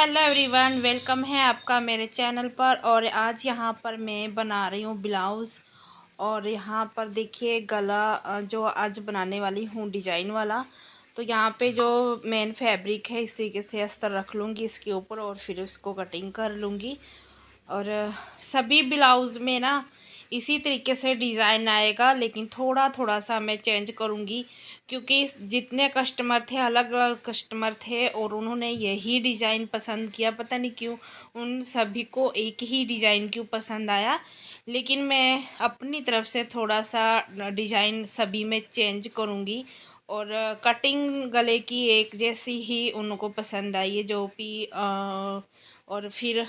Hello everyone, welcome है आपका मेरे चैनल पर। और आज यहाँ पर मैं बना रही हूँ ब्लाउज़। और यहाँ पर देखिए गला जो आज बनाने वाली हूँ डिजाइन वाला। तो यहाँ पे जो मेन फैब्रिक है इस तरीके से अस्तर रख लूँगी इसके ऊपर और फिर उसको कटिंग कर लूँगी। और सभी ब्लाउज़ में ना इसी तरीके से डिज़ाइन आएगा, लेकिन थोड़ा थोड़ा सा मैं चेंज करूँगी क्योंकि जितने कस्टमर थे अलग अलग कस्टमर थे और उन्होंने यही डिज़ाइन पसंद किया। पता नहीं क्यों उन सभी को एक ही डिज़ाइन क्यों पसंद आया, लेकिन मैं अपनी तरफ से थोड़ा सा डिज़ाइन सभी में चेंज करूँगी। और कटिंग गले की एक जैसी ही उनको पसंद आई है जो भी और फिर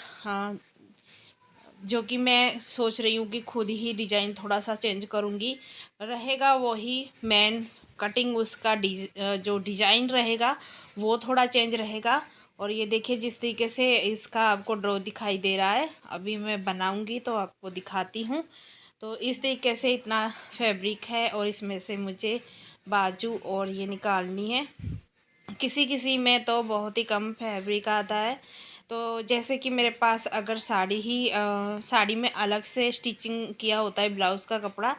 जो कि मैं सोच रही हूँ कि खुद ही डिज़ाइन थोड़ा सा चेंज करूँगी। रहेगा वही मेन कटिंग, उसका जो डिज़ाइन रहेगा वो थोड़ा चेंज रहेगा। और ये देखिए जिस तरीके से इसका आपको ड्रॉ दिखाई दे रहा है, अभी मैं बनाऊँगी तो आपको दिखाती हूँ। तो इस तरीके से इतना फैब्रिक है और इसमें से मुझे बाजू और ये निकालनी है। किसी किसी में तो बहुत ही कम फैब्रिक आता है। तो जैसे कि मेरे पास अगर साड़ी में अलग से स्टिचिंग किया होता है ब्लाउज़ का कपड़ा,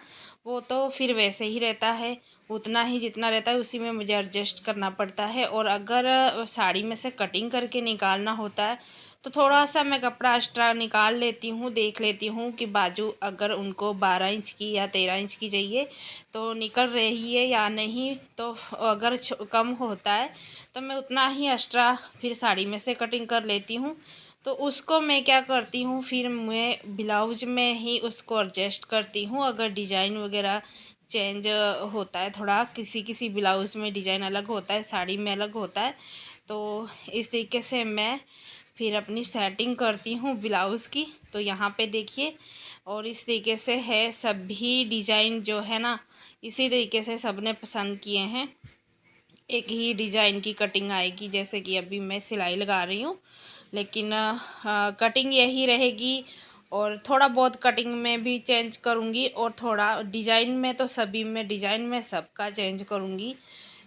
वो तो फिर वैसे ही रहता है, उतना ही जितना रहता है उसी में मुझे एडजस्ट करना पड़ता है। और अगर साड़ी में से कटिंग करके निकालना होता है तो थोड़ा सा मैं कपड़ा एक्स्ट्रा निकाल लेती हूँ, देख लेती हूँ कि बाजू अगर उनको 12 इंच की या 13 इंच की चाहिए तो निकल रही है या नहीं। तो अगर कम होता है तो मैं उतना ही एक्स्ट्रा फिर साड़ी में से कटिंग कर लेती हूँ। तो उसको मैं क्या करती हूँ, फिर मैं ब्लाउज में ही उसको एडजस्ट करती हूँ। अगर डिज़ाइन वगैरह चेंज होता है, थोड़ा किसी किसी ब्लाउज़ में डिज़ाइन अलग होता है, साड़ी में अलग होता है, तो इस तरीके से मैं फिर अपनी सेटिंग करती हूँ ब्लाउज़ की। तो यहाँ पे देखिए, और इस तरीके से है सभी डिज़ाइन जो है ना, इसी तरीके से सब ने पसंद किए हैं। एक ही डिज़ाइन की कटिंग आएगी, जैसे कि अभी मैं सिलाई लगा रही हूँ, लेकिन कटिंग यही रहेगी। और थोड़ा बहुत कटिंग में भी चेंज करूँगी और थोड़ा डिज़ाइन में, तो सभी में डिज़ाइन में सबका चेंज करूँगी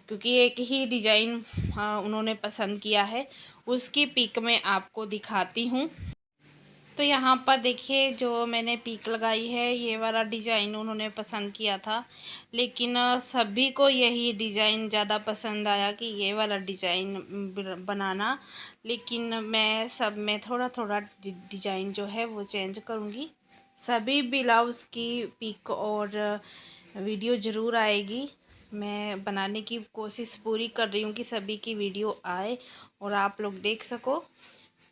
क्योंकि एक ही डिज़ाइन उन्होंने पसंद किया है। उसकी पिक मैं आपको दिखाती हूँ। तो यहाँ पर देखिए जो मैंने पीक लगाई है, ये वाला डिज़ाइन उन्होंने पसंद किया था, लेकिन सभी को यही डिज़ाइन ज़्यादा पसंद आया कि ये वाला डिज़ाइन बनाना। लेकिन मैं सब में थोड़ा थोड़ा डिज़ाइन जो है वो चेंज करूँगी। सभी ब्लाउज़ की पिक और वीडियो ज़रूर आएगी। मैं बनाने की कोशिश पूरी कर रही हूँ कि सभी की वीडियो आए और आप लोग देख सको।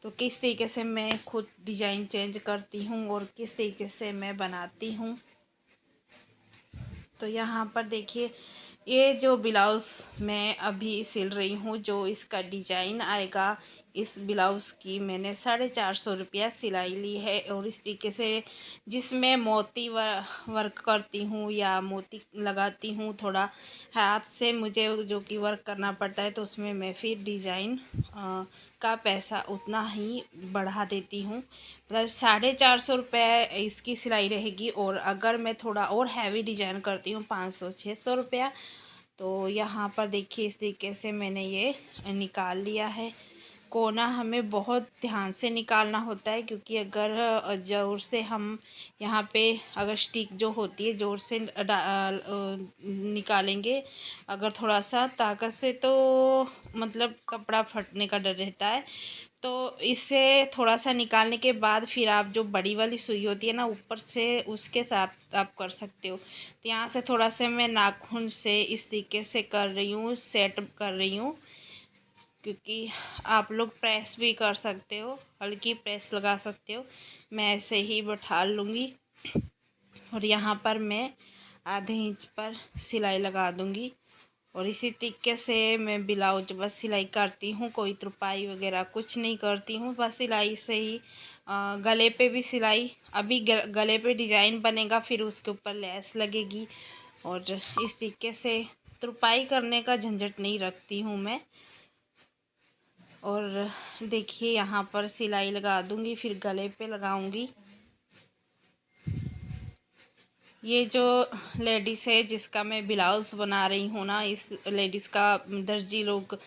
तो किस तरीके से मैं खुद डिज़ाइन चेंज करती हूँ और किस तरीके से मैं बनाती हूँ। तो यहाँ पर देखिए, ये जो ब्लाउज़ मैं अभी सिल रही हूँ, जो इसका डिज़ाइन आएगा, इस ब्लाउज़ की मैंने 450 रुपया सिलाई ली है। और इस तरीके से जिसमें मोती वर्क करती हूँ या मोती लगाती हूँ, थोड़ा हाथ से मुझे जो कि वर्क करना पड़ता है, तो उसमें मैं फिर डिज़ाइन का पैसा उतना ही बढ़ा देती हूँ। मतलब 450 रुपये इसकी सिलाई रहेगी। और अगर मैं थोड़ा और हैवी डिज़ाइन करती हूँ 500-600 रुपया। तो यहाँ पर देखिए इस तरीके से मैंने ये निकाल लिया है। कोना हमें बहुत ध्यान से निकालना होता है, क्योंकि अगर ज़ोर से हम यहाँ पे अगर स्टिक जो होती है ज़ोर से निकालेंगे अगर थोड़ा सा ताकत से, तो मतलब कपड़ा फटने का डर रहता है। तो इसे थोड़ा सा निकालने के बाद फिर आप जो बड़ी वाली सुई होती है ना, ऊपर से उसके साथ आप कर सकते हो। तो यहाँ से थोड़ा सा मैं नाखून से इस तरीके से कर रही हूँ, सेट कर रही हूँ। क्योंकि आप लोग प्रेस भी कर सकते हो, हल्की प्रेस लगा सकते हो। मैं ऐसे ही बैठा लूँगी और यहाँ पर मैं आधे इंच पर सिलाई लगा दूँगी। और इसी तरीके से मैं ब्लाउज बस सिलाई करती हूँ, कोई तुरपाई वगैरह कुछ नहीं करती हूँ, बस सिलाई से ही। गले पे भी सिलाई, अभी गले पे डिज़ाइन बनेगा, फिर उसके ऊपर लेस लगेगी। और इस तरीके से तुरपाई करने का झंझट नहीं रखती हूँ मैं। और देखिए यहाँ पर सिलाई लगा दूँगी, फिर गले पे लगाऊँगी। ये जो लेडीज़ है जिसका मैं ब्लाउज़ बना रही हूँ ना, इस लेडीज़ का दर्जी लोग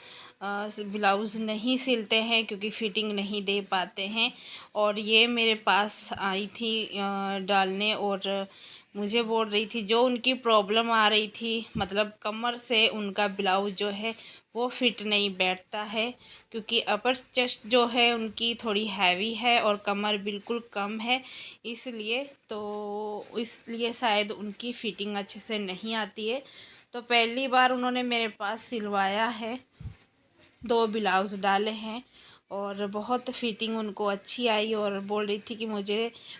ब्लाउज़ नहीं सिलते हैं क्योंकि फ़िटिंग नहीं दे पाते हैं। और ये मेरे पास आई थी डालने, और मुझे बोल रही थी जो उनकी प्रॉब्लम आ रही थी, मतलब कमर से उनका ब्लाउज़ जो है वो फिट नहीं बैठता है, क्योंकि अपर चेस्ट जो है उनकी थोड़ी हैवी है और कमर बिल्कुल कम है, इसलिए शायद उनकी फ़िटिंग अच्छे से नहीं आती है। तो पहली बार उन्होंने मेरे पास सिलवाया है, 2 ब्लाउज़ डाले हैं और बहुत फ़िटिंग उनको अच्छी आई, और बोल रही थी कि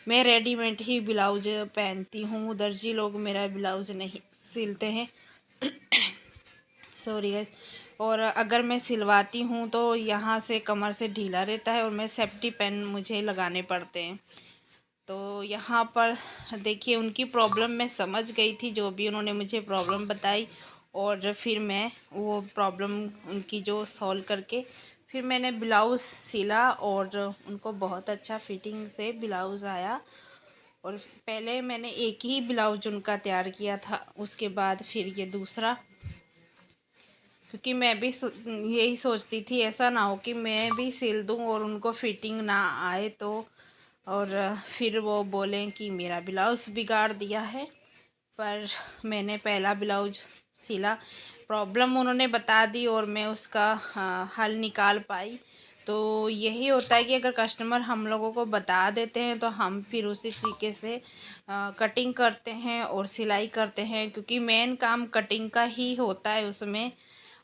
मैं रेडीमेड ही ब्लाउज़ पहनती हूँ, दर्जी लोग मेरा ब्लाउज़ नहीं सिलते हैं। Sorry guys. और अगर मैं सिलवाती हूँ तो यहाँ से कमर से ढीला रहता है और मैं सेफ्टी पिन मुझे लगाने पड़ते हैं। तो यहाँ पर देखिए उनकी प्रॉब्लम मैं समझ गई थी, जो भी उन्होंने मुझे प्रॉब्लम बताई, और फिर मैं वो प्रॉब्लम उनकी जो सॉल्व करके फिर मैंने ब्लाउज़ सिला, और उनको बहुत अच्छा फिटिंग से ब्लाउज़ आया। और पहले मैंने एक ही ब्लाउज उनका तैयार किया था, उसके बाद फिर ये दूसरा, क्योंकि मैं भी यही सोचती थी ऐसा ना हो कि मैं भी सिल दूं और उनको फिटिंग ना आए, तो और फिर वो बोलें कि मेरा ब्लाउज़ बिगाड़ दिया है। पर मैंने पहला ब्लाउज सिला, प्रॉब्लम उन्होंने बता दी और मैं उसका हल निकाल पाई। तो यही होता है कि अगर कस्टमर हम लोगों को बता देते हैं तो हम फिर उसी तरीके से कटिंग करते हैं और सिलाई करते हैं, क्योंकि मेन काम कटिंग का ही होता है उसमें।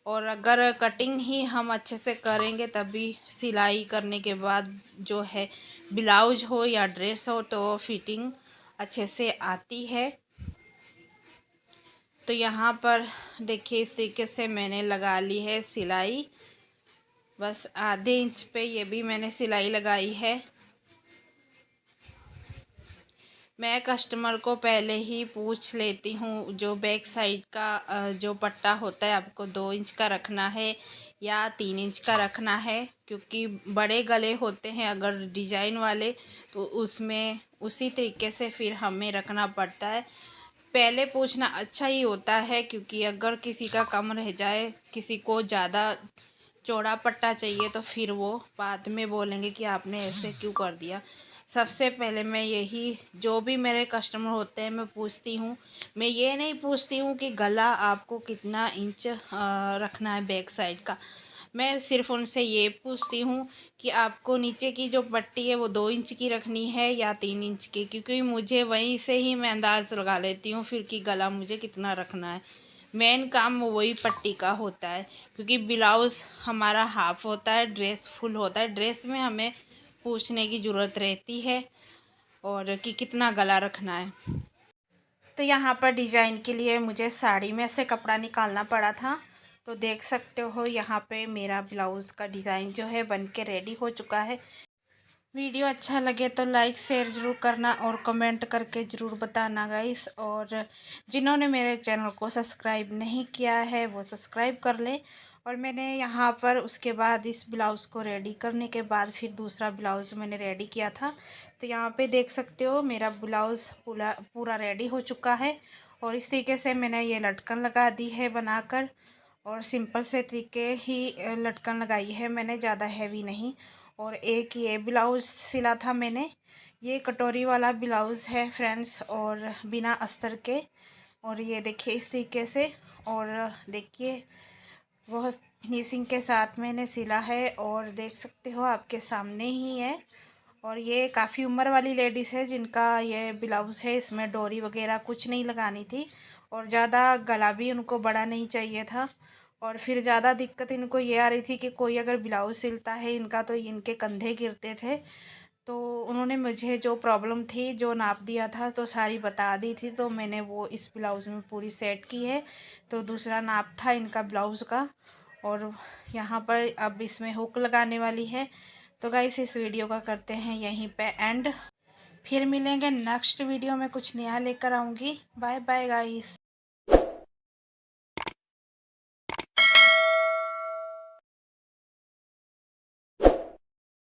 और अगर कटिंग ही हम अच्छे से करेंगे तभी सिलाई करने के बाद जो है ब्लाउज हो या ड्रेस हो तो फिटिंग अच्छे से आती है। तो यहाँ पर देखिए इस तरीके से मैंने लगा ली है सिलाई, बस आधे इंच पे ये भी मैंने सिलाई लगाई है। मैं कस्टमर को पहले ही पूछ लेती हूँ, जो बैक साइड का जो पट्टा होता है आपको 2 इंच का रखना है या 3 इंच का रखना है, क्योंकि बड़े गले होते हैं अगर डिज़ाइन वाले, तो उसमें उसी तरीके से फिर हमें रखना पड़ता है। पहले पूछना अच्छा ही होता है, क्योंकि अगर किसी का कम रह जाए, किसी को ज़्यादा चौड़ा पट्टा चाहिए, तो फिर वो बाद में बोलेंगे कि आपने ऐसे क्यों कर दिया। सबसे पहले मैं यही, जो भी मेरे कस्टमर होते हैं मैं पूछती हूँ। मैं ये नहीं पूछती हूँ कि गला आपको कितना इंच रखना है बैक साइड का। मैं सिर्फ़ उनसे ये पूछती हूँ कि आपको नीचे की जो पट्टी है वो 2 इंच की रखनी है या 3 इंच की, क्योंकि मुझे वहीं से ही मैं अंदाज़ लगा लेती हूँ फिर कि गला मुझे कितना रखना है। मेन काम वही पट्टी का होता है, क्योंकि ब्लाउज़ हमारा हाफ होता है, ड्रेस फुल होता है। ड्रेस में हमें पूछने की ज़रूरत रहती है और कि कितना गला रखना है। तो यहाँ पर डिज़ाइन के लिए मुझे साड़ी में से कपड़ा निकालना पड़ा था। तो देख सकते हो यहाँ पे मेरा ब्लाउज़ का डिज़ाइन जो है बन के रेडी हो चुका है। वीडियो अच्छा लगे तो लाइक शेयर ज़रूर करना और कमेंट करके ज़रूर बताना गाइस। और जिन्होंने मेरे चैनल को सब्सक्राइब नहीं किया है वो सब्सक्राइब कर लें। और मैंने यहाँ पर उसके बाद इस ब्लाउज़ को रेडी करने के बाद फिर दूसरा ब्लाउज़ मैंने रेडी किया था। तो यहाँ पे देख सकते हो मेरा ब्लाउज़ पूरा पूरा रेडी हो चुका है। और इस तरीके से मैंने ये लटकन लगा दी है बनाकर, और सिंपल से तरीके ही लटकन लगाई है मैंने, ज़्यादा हैवी नहीं। और एक ये ब्लाउज़ सिला था मैंने, ये कटोरी वाला ब्लाउज़ है फ्रेंड्स, और बिना अस्तर के। और ये देखिए इस तरीके से, और देखिए बहुत फिनिशिंग के साथ मैंने सिला है, और देख सकते हो आपके सामने ही है। और ये काफ़ी उम्र वाली लेडीज़ है जिनका ये ब्लाउज़ है, इसमें डोरी वगैरह कुछ नहीं लगानी थी, और ज़्यादा गला भी उनको बड़ा नहीं चाहिए था। और फिर ज़्यादा दिक्कत इनको ये आ रही थी कि कोई अगर ब्लाउज़ सिलता है इनका तो इनके कंधे गिरते थे। तो उन्होंने मुझे जो प्रॉब्लम थी, जो नाप दिया था तो सारी बता दी थी, तो मैंने वो इस ब्लाउज़ में पूरी सेट की है। तो दूसरा नाप था इनका ब्लाउज़ का, और यहाँ पर अब इसमें हुक लगाने वाली है। तो गाइस इस वीडियो का करते हैं यहीं पे एंड, फिर मिलेंगे नेक्स्ट वीडियो में, कुछ नया लेकर आऊँगी। Bye bye guys.